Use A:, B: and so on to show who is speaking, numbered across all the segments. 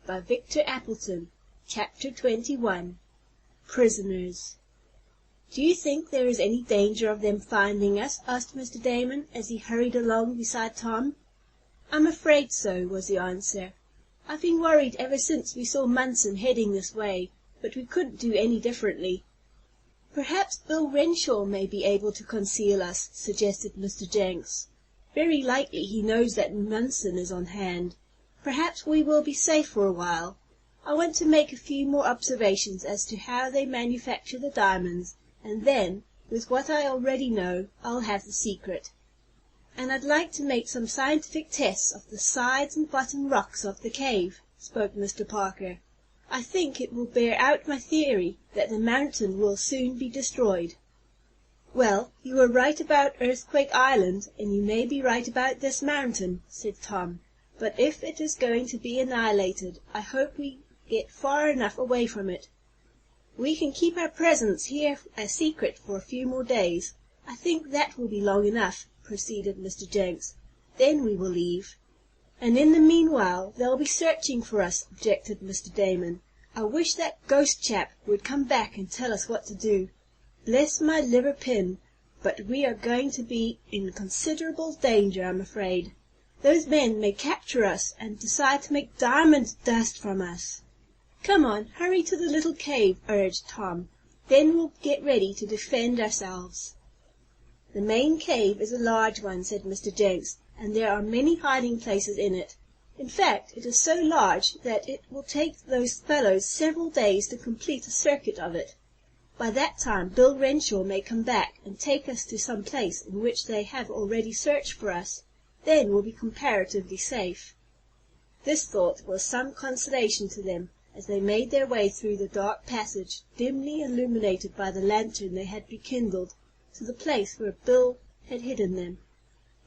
A: by Victor Appleton. Chapter 21. Prisoners. "Do you think there is any danger of them finding us?" asked Mr. Damon, as he hurried along beside Tom. "I'm afraid so," was the answer. "I've been worried ever since we saw Munson heading this way, but we couldn't do any differently." "Perhaps Bill Renshaw may be able to conceal us," suggested Mr. Jenks. "Very likely he knows that Munson is on hand. Perhaps we will be safe for a while. I want to make a few more observations as to how they manufacture the diamonds, and then, with what I already know, I'll have the secret. And I'd like to make some scientific tests of the sides and bottom rocks of the cave," spoke Mr. Parker. "I think it will bear out my theory that the mountain will soon be destroyed." "Well, you were right about Earthquake Island, and you may be right about this mountain," said Tom. "But if it is going to be annihilated, I hope we get far enough away from it. We can keep our presence here a secret for a few more days. I think that will be long enough," proceeded Mr. Jenks. "Then we will leave." "And in the meanwhile they'll be searching for us," objected Mr. Damon. "I wish that ghost chap would come back and tell us what to do. Bless my liver pin, but we are going to be in considerable danger, I'm afraid. Those men may capture us, and decide to make diamond dust from us." "Come on, hurry to the little cave," urged Tom. "Then we'll get ready to defend ourselves." "The main cave is a large one," said Mr. Jenks, "and there are many hiding places in it. In fact, it is so large that it will take those fellows several days to complete a circuit of it. By that time Bill Renshaw may come back, and take us to some place in which they have already searched for us. Then we'll be comparatively safe." This thought was some consolation to them, as they made their way through the dark passage, dimly illuminated by the lantern they had rekindled, to the place where Bill had hidden them.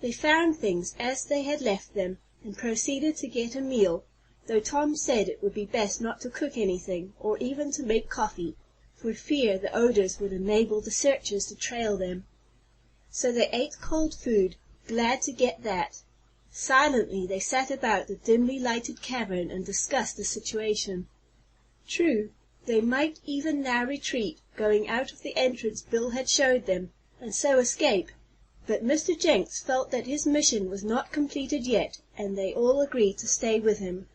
A: They found things as they had left them, and proceeded to get a meal, though Tom said it would be best not to cook anything, or even to make coffee, for fear the odors would enable the searchers to trail them. So they ate cold food, glad to get that. Silently they sat about the dimly lighted cavern and discussed the situation. True, they might even now retreat, going out of the entrance Bill had showed them, and so escape. But Mr. Jenks felt that his mission was not completed yet, and they all agreed to stay with him.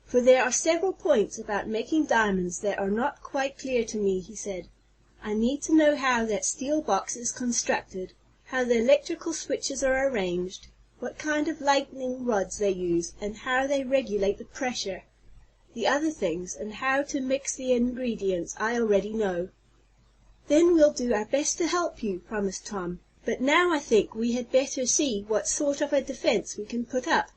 A: "For there are several points about making diamonds that are not quite clear to me," he said. "I need to know how that steel box is constructed, how the electrical switches are arranged, what kind of lightning rods they use, and how they regulate the pressure. The other things, and how to mix the ingredients, I already know." "Then we'll do our best to help you," promised Tom. "But now I think we had better see what sort of a defense we can put up.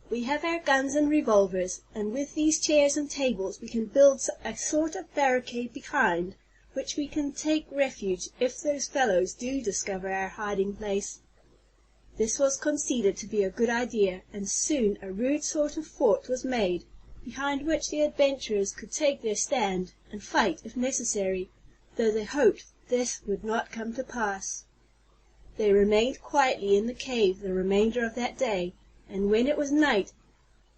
A: We have our guns and revolvers, and with these chairs and tables we can build a sort of barricade behind, which we can take refuge if those fellows do discover our hiding place." This was conceded to be a good idea, and soon a rude sort of fort was made, behind which the adventurers could take their stand, and fight if necessary, though they hoped this would not come to pass. They remained quietly in the cave the remainder of that day, and when it was night,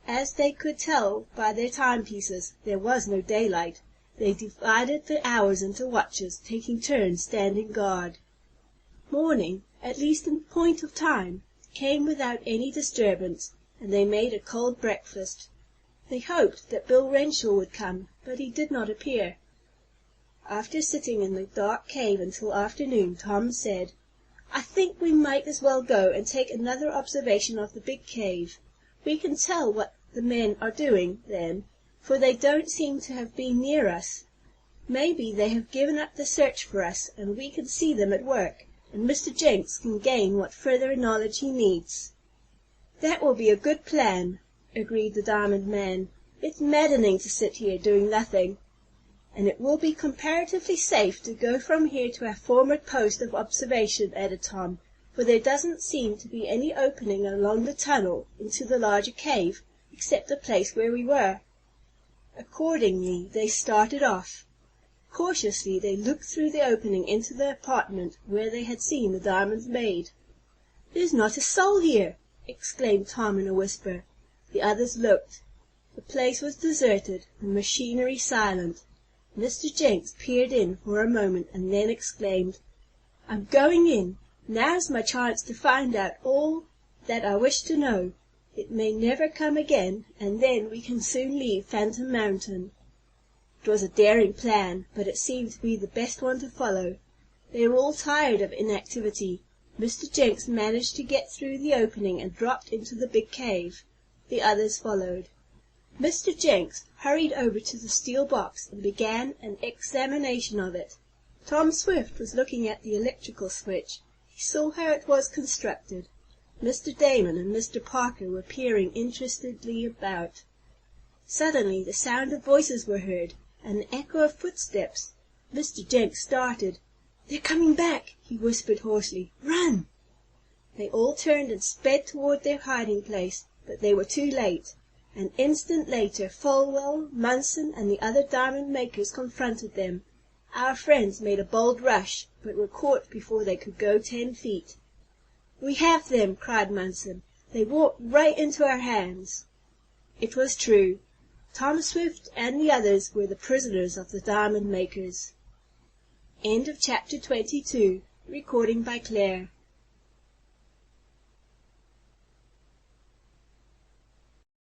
A: as they could tell by their timepieces, there was no daylight. They divided the hours into watches, taking turns standing guard. Morning, at least in point of time, came without any disturbance, and they made a cold breakfast. They hoped that Bill Renshaw would come, but he did not appear. After sitting in the dark cave until afternoon, Tom said, "I think we might as well go and take another observation of the big cave. We can tell what the men are doing, then, for they don't seem to have been near us. Maybe they have given up the search for us, and we can see them at work, and Mr. Jenks can gain what further knowledge he needs." "That will be a good plan," agreed the diamond man. "It's maddening to sit here doing nothing." "And it will be comparatively safe to go from here to our former post of observation," added Tom, "for there doesn't seem to be any opening along the tunnel into the larger cave, except the place where we were." Accordingly, they started off. Cautiously they looked through the opening into the apartment where they had seen the diamonds made. "There's not a soul here!" exclaimed Tom in a whisper. The others looked. The place was deserted, the machinery silent. Mr. Jenks peered in for a moment and then exclaimed: "I'm going in. Now's my chance to find out all that I wish to know. It may never come again, and then we can soon leave Phantom Mountain." It was a daring plan, but it seemed to be the best one to follow. They were all tired of inactivity. Mr. Jenks managed to get through the opening and dropped into the big cave. The others followed. Mr. Jenks hurried over to the steel box and began an examination of it. Tom Swift was looking at the electrical switch. He saw how it was constructed. Mr. Damon and Mr. Parker were peering interestedly about. Suddenly the sound of voices were heard, and the echo of footsteps. Mr. Jenks started. "They're coming back!" he whispered hoarsely. "Run!" They all turned and sped toward their hiding place, but they were too late. An instant later Folwell, Munson, and the other diamond makers confronted them. Our friends made a bold rush, but were caught before they could go 10 feet. "We have them!" cried Munson. "They walked right into our hands." It was true. Tom Swift and the others were the prisoners of the diamond makers. End of chapter 22. Recording by Claire.